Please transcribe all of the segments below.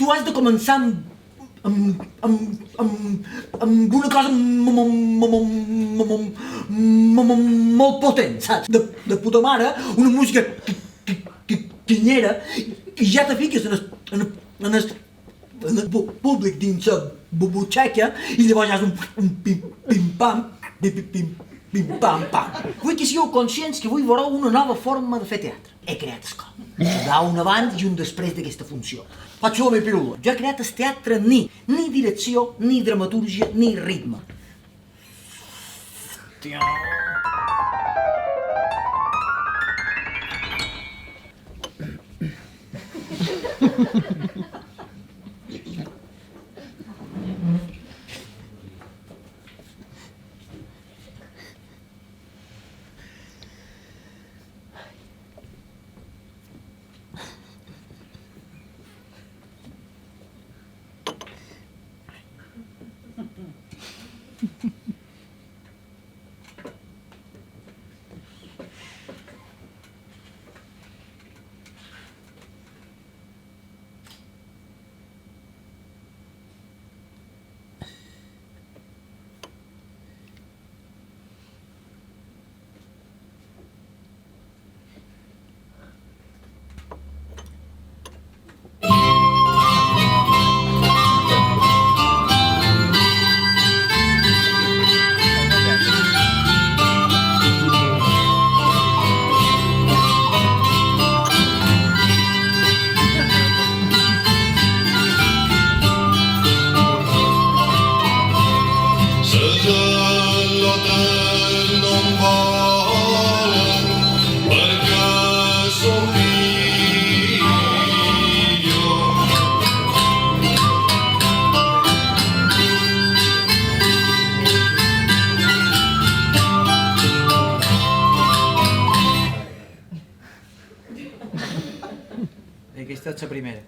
tu has de començar amb una cosa molt potent, saps? De puta mare, una música quinyera, i ja te fiques en el públic dins la butxaca i llavors ja és un pim-pam, pim-pam-pam. Vull que sigueu conscients que avui veureu una nova forma de fer teatre. He creat escola. Hi ha un abans i un després d'aquesta funció. Faig la meva pílula. Jo he creat el teatre ni direcció, ni dramatúrgia, ni ritme. Aquesta és la primera.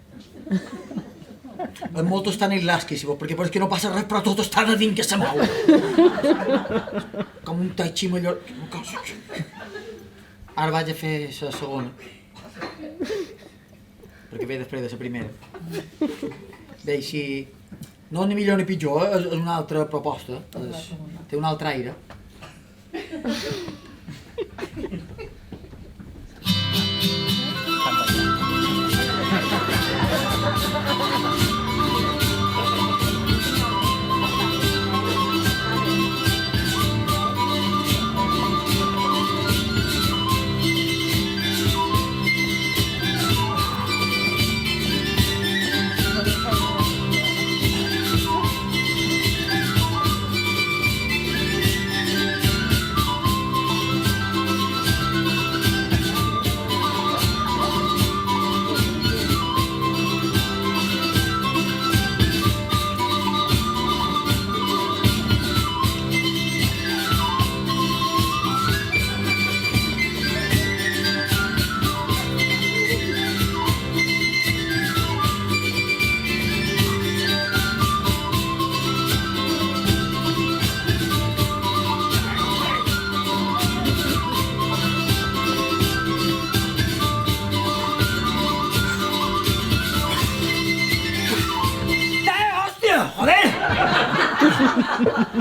Molto estan en l'asque, si vols, perquè no passa res, però tot està de dins que se mou. Com un tai chi mallor... Ara vaig a fer la segona. Perquè ve després de la primera. Bé, si... No ni millor ni pitjor, és una altra proposta. Té un altre aire.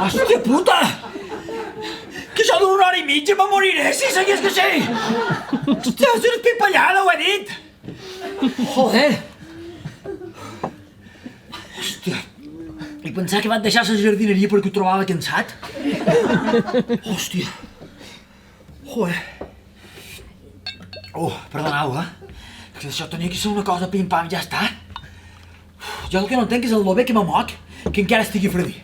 Hòstia puta! Que això d'una hora i mitja me moriré si seguís que sí! Hòstia, és una espipellada, ho he dit! Joder! Hòstia! I pensar que vaig deixar la jardineria perquè ho trobava cansat? Hòstia! Joder! Perdoneu, que això tenia que ser una cosa pim-pam i ja està. Jo el que no entenc és el bé que me moc, que encara estigui fredí.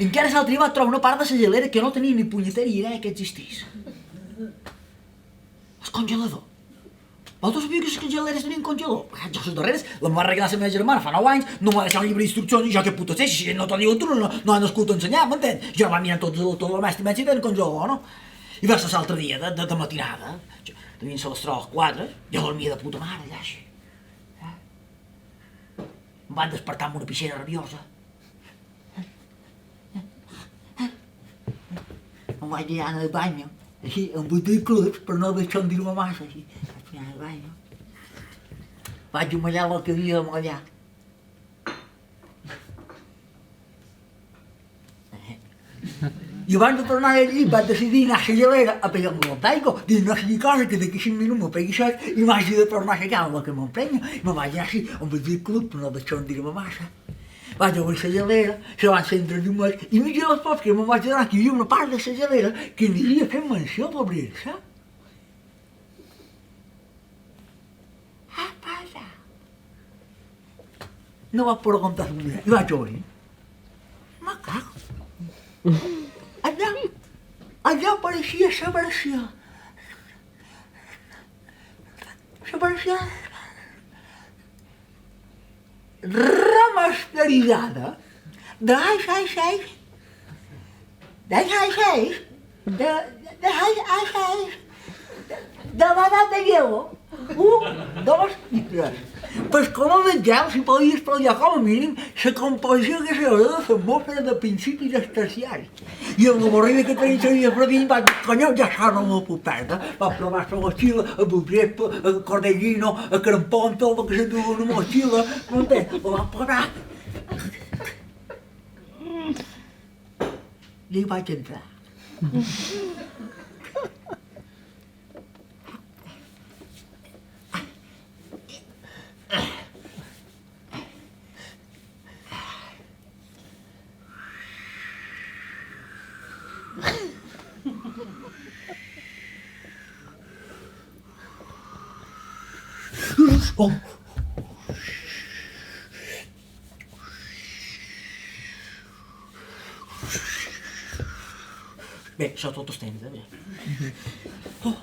Encara s'ha tribat a trobar una part de la gelera que no tenia ni punyetera idea que existís. El congelador. Vosaltres sabíeu que les geleres tenien congelador? Jo les darreres les va regalar la meva germana fa 9 anys, no m'ha deixat un llibre d'instruccions i jo què puta sé, si no t'ho diuen tu no han nascut a ensenyar, m'entens? Jo va mirar tot el mestre i tenen congelador, no? I va ser l'altre dia, de matinada, tenien les 3-4, jo dormia de puta mare allà així. Em van despertar amb una pixera rabiosa. Em vaig lligar en el bany, així, amb 8 clubs, però no deixant-dir-me massa, així. Al final, vaig, no? Vaig mallar el que havia de mallar. I abans de tornar allí vaig decidir anar a la gelera a pegar-me el taiko, dir no sigui cosa que d'aquí 5 minuts me pegui set i m'hagi de tornar a aixecar amb la que m'emprenya. I me vaig anar així, amb el club, però no deixant-dir-me massa. Vaig obrir la gelera, se van encendre un mes, i mig de les pocs que me'n vaig adonar que hi havia una part de la gelera que aniria fent menció d'obrir-se. Passa. No vaig preguntar a mi, i vaig obrir. Me cago. Allà apareixia la versió. La versió remasteritzada de Hi-Hi-6, de l'edat de hielo. 1, 2 i 3. Pel color del gel s'hi podia estalviar com a mínim la composició que s'ha de l'atmosfera de principis del terciari. I amb la morrida que tenia sabia per dins vaig dir, conyo, ja s'ha no me puc perdre. Va provar la motxilla, a Buffon, a Cordellino, a Crampon, tot el que se duia una motxilla, m'entens? La va posar. I hi vaig entrar. Oh. Bé, això tot els temps, eh? Oh.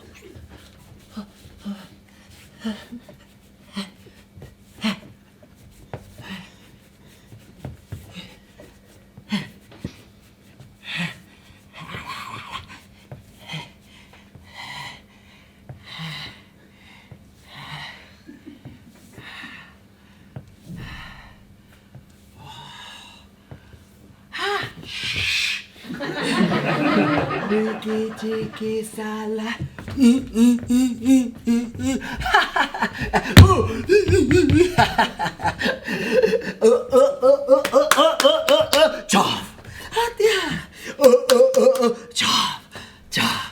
Chiqui sala. Chop. Chop. Chop.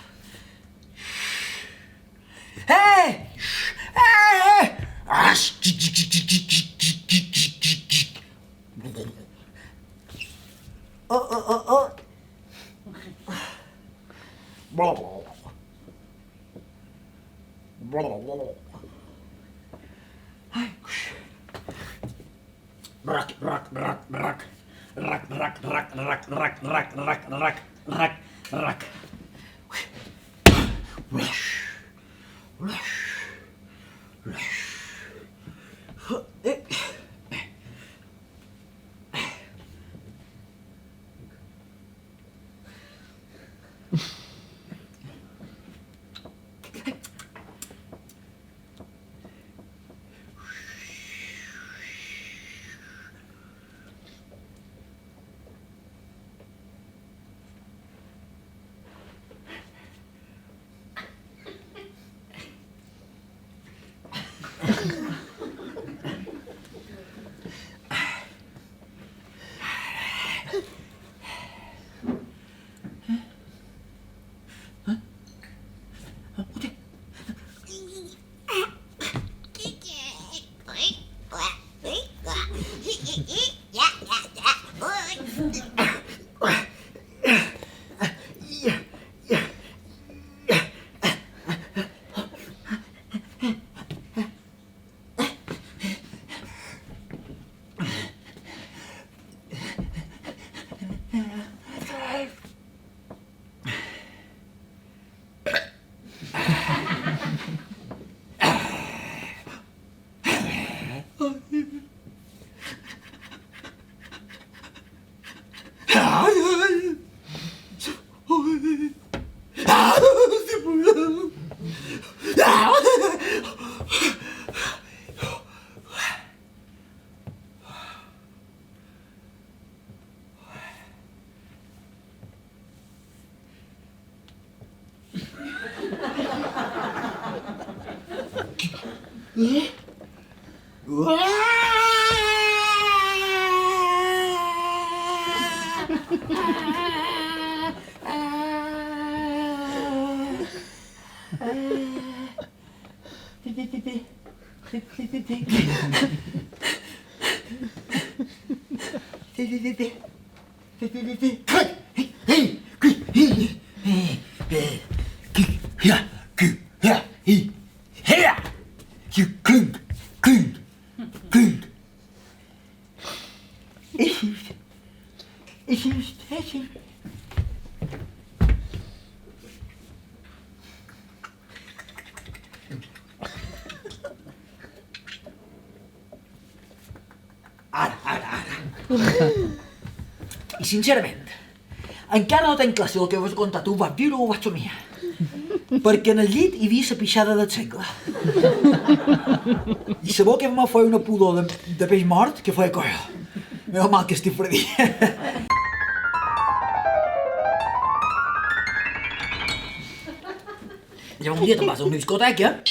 Hey! Hey! Ara. I sincerament, encara no tenc clar si el que vos he contat ho vaig viure o ho vaig somiar. Perquè en el llit hi havia la pixada del segle. I sabó que me feia una pudor de peix mort que feia colla. Meva mal que estic fredí. Llavors un dia te'n vas a una discoteca.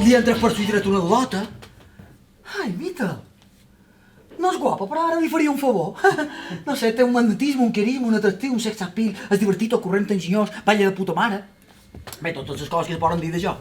Li entres per su i dret una lota. Ai, Mita, no és guapa, però ara li faria un favor. No sé, té un magnetisme, un carisma, un atractiu, un sex appeal, és divertit, corrent, enginyós, balla de puta mare. Bé, totes les coses que es poden dir d'això.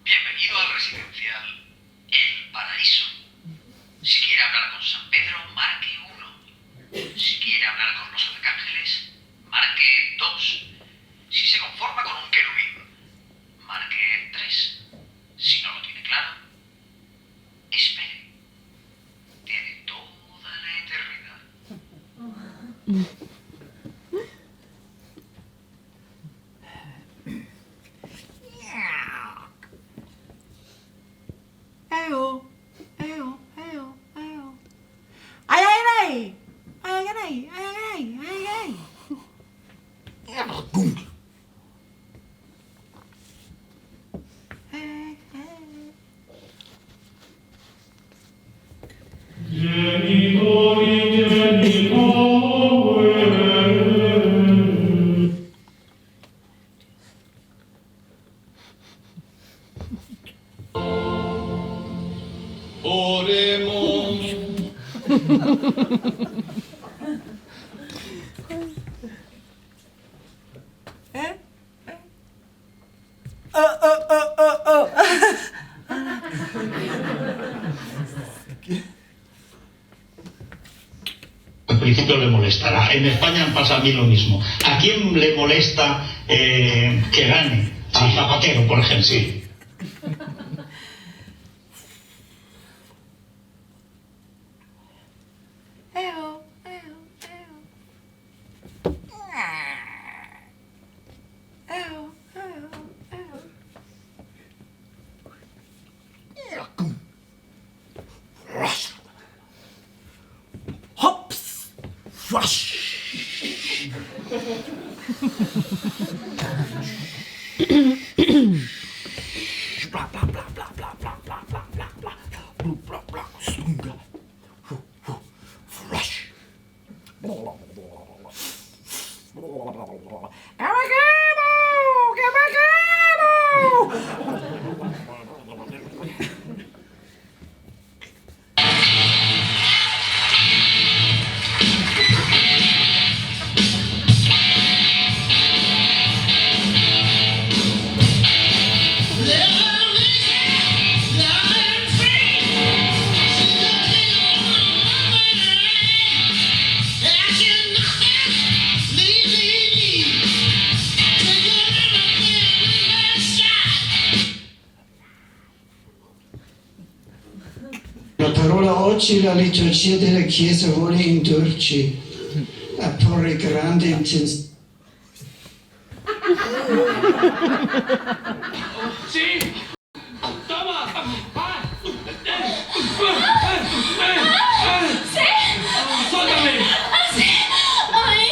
Bienvenido al residencial El Paraíso. Si quiere hablar con San Pedro, marque 1. Si quiere hablar con los arcángeles, marque 2. Si se conforma con un querubín, marque 3. Si no lo tiene claro, espere. Tiene toda la eternidad. Al principio le molestará. En España pasa a mí lo mismo. ¿A quién le molesta que gane? A Zapatero, por ejemplo. Sí. Bla bla bla bla bla bla bla bla bla bla bla bla bla stunga flash La parola oggi la liturgia della Chiesa vuole indurci a porre grande intenzione. Sì! Toma! ¿Sí? ¡Suéltame! ¿Sí? ¡Ay!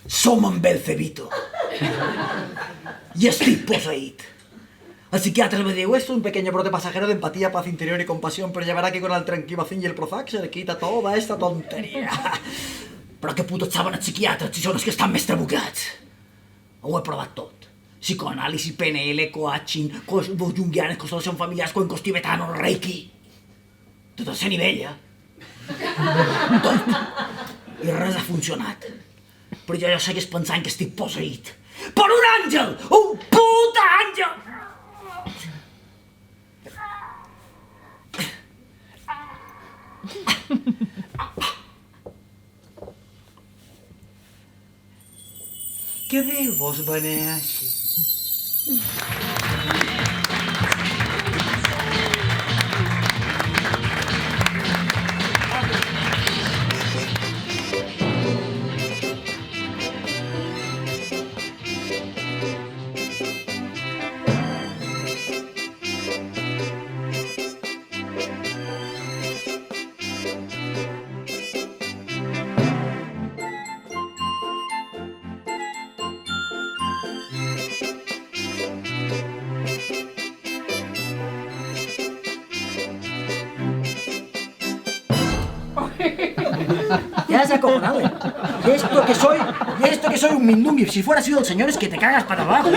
Som embelcebito. Y estoy poseído. El psiquiatra me dijo, esto es un pequeño brote pasajero de empatía, paz interior y compasión, pero ya verá que con el tranquilizante y el Prozac se le quita toda esta tontería. Però que putos saben els psiquiatres si són els que estan més trabucats? Ho he provat tot. Psicoanàlisi, PNL, coaching, cosmos junguianes, constelacions familiars, cuencos tibetanos, reiki. Tot a nivell, Tot. I res ha funcionat. Però jo ja segueix pensant que estic posseït. Per un àngel! Un puta àngel! Què veu vos beneixi? Ya es acojonado. Y esto que soy un mindungui. Si fuera sido el señor es que te cagas para abajo.